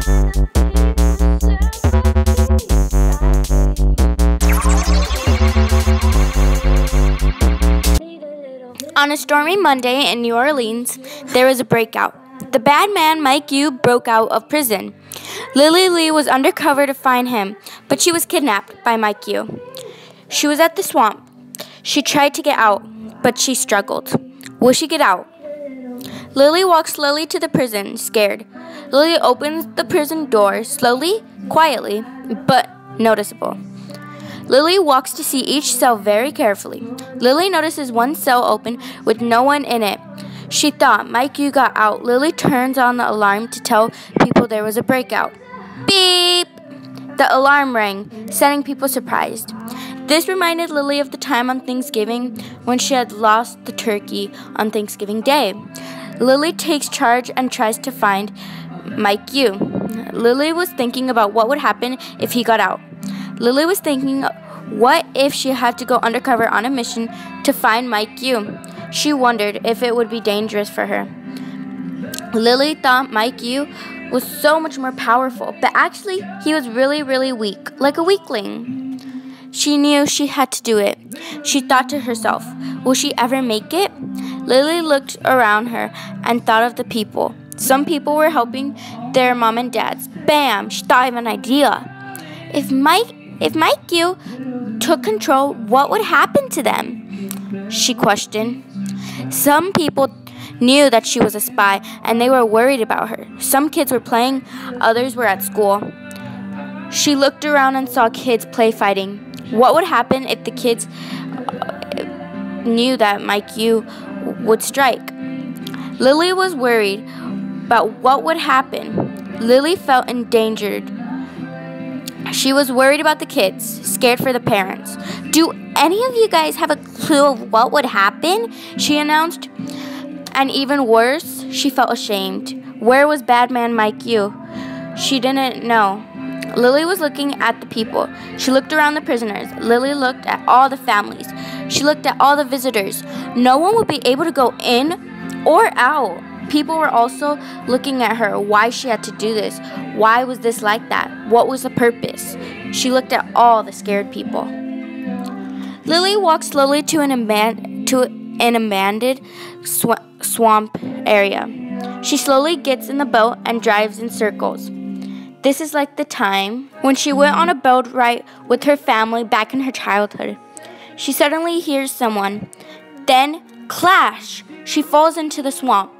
On a stormy Monday in New Orleans, there was a breakout. The bad man, Mike Yu, broke out of prison. Lily Lee was undercover to find him, but she was kidnapped by Mike Yu. She was at the swamp. She tried to get out, but she struggled. Will she get out? Lily walks slowly to the prison, scared. Lily opens the prison door slowly, quietly, but noticeable. Lily walks to see each cell very carefully. Lily notices one cell open with no one in it. She thought Mike Yu got out. Lily turns on the alarm to tell people there was a breakout. Beep! The alarm rang, setting people surprised. This reminded Lily of the time on Thanksgiving when she had lost the turkey on Thanksgiving Day. Lily takes charge and tries to find Mike Yu. Lily was thinking about what would happen if he got out. Lily was thinking, what if she had to go undercover on a mission to find Mike Yu? She wondered if it would be dangerous for her. Lily thought Mike Yu was so much more powerful, but actually he was really, really weak, like a weakling. She knew she had to do it. She thought to herself, will she ever make it? Lily looked around her and thought of the people. Some people were helping their mom and dads. Bam! She thought of an idea. If Mike Yu took control, what would happen to them? She questioned. Some people knew that she was a spy, and they were worried about her. Some kids were playing, others were at school. She looked around and saw kids play fighting. What would happen if the kids knew that Mike Yu would strike? Lily was worried about what would happen. Lily felt endangered. She was worried about the kids, scared for the parents. Do any of you guys have a clue of what would happen? She announced. And even worse, she felt ashamed. Where was bad man Mike Yu? She didn't know. Lily was looking at the people. She looked around the prisoners. Lily looked at all the families. She looked at all the visitors. No one would be able to go in or out. People were also looking at her, why she had to do this. Why was this like that? What was the purpose? She looked at all the scared people. Lily walked slowly to an abandoned swamp area. She slowly gets in the boat and drives in circles. This is like the time when she went on a boat ride with her family back in her childhood. She suddenly hears someone. Then, clash! She falls into the swamp.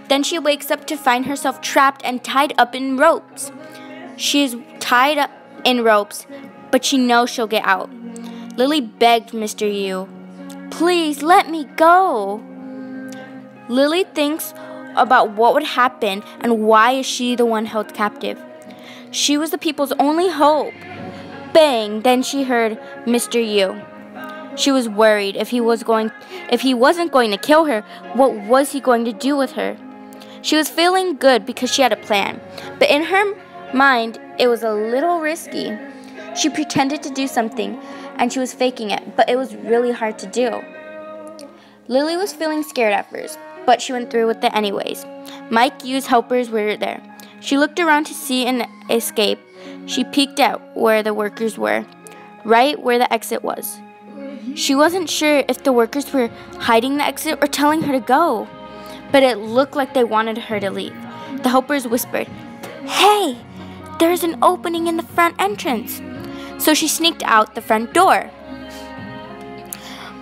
Then she wakes up to find herself trapped and tied up in ropes. She is tied up in ropes, but she knows she'll get out. Lily begged Mr. Yu, please let me go. Lily thinks about what would happen and why is she the one held captive. She was the people's only hope. Bang! Then she heard Mr. Yu. She was worried if he wasn't going to kill her, what was he going to do with her? She was feeling good because she had a plan, but in her mind, it was a little risky. She pretended to do something, and she was faking it, but it was really hard to do. Lily was feeling scared at first, but she went through with it anyways. Mike Yu's helpers were there. She looked around to see an escape. She peeked out where the workers were, right where the exit was. She wasn't sure if the workers were hiding the exit or telling her to go, but it looked like they wanted her to leave. The helpers whispered, "Hey, there's an opening in the front entrance." So she sneaked out the front door.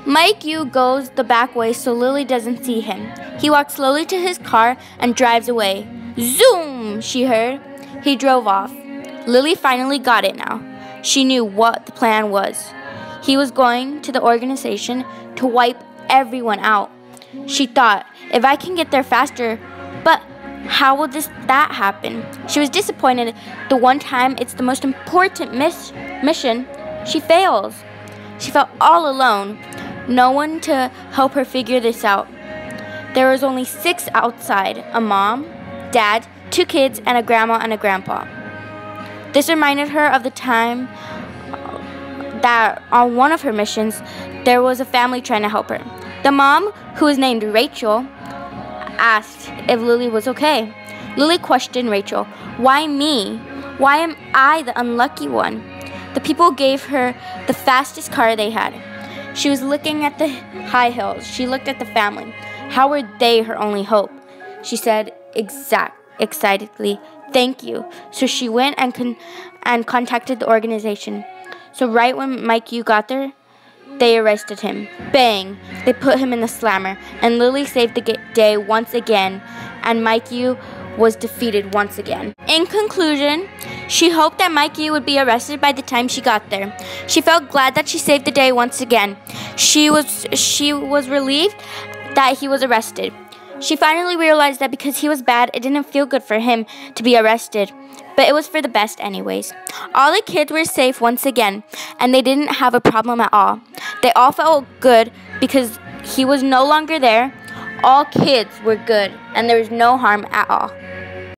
Mike Yu goes the back way so Lily doesn't see him. He walks slowly to his car and drives away. Zoom, she heard. He drove off. Lily finally got it now. She knew what the plan was. He was going to the organization to wipe everyone out. She thought, if I can get there faster, but how will that happen? She was disappointed the one time it's the most important mission, she fails. She felt all alone. No one to help her figure this out. There was only 6 outside, a mom, dad, 2 kids, and a grandma and a grandpa. This reminded her of the time that on one of her missions, there was a family trying to help her. The mom, who was named Rachel, asked if Lily was okay. Lily questioned Rachel. Why me? Why am I the unlucky one? The people gave her the fastest car they had. She was looking at the high hills. She looked at the family. How were they her only hope? She said excitedly, "Thank you." So she went and contacted the organization. So right when Mike Yu got there, they arrested him. Bang! They put him in the slammer, and Lily saved the day once again, and Mike Yu was defeated once again. In conclusion, she hoped that Mike Yu would be arrested by the time she got there. She felt glad that she saved the day once again. She was relieved that he was arrested. She finally realized that because he was bad, it didn't feel good for him to be arrested. But it was for the best anyways. All the kids were safe once again, and they didn't have a problem at all. They all felt good because he was no longer there. All kids were good, and there was no harm at all.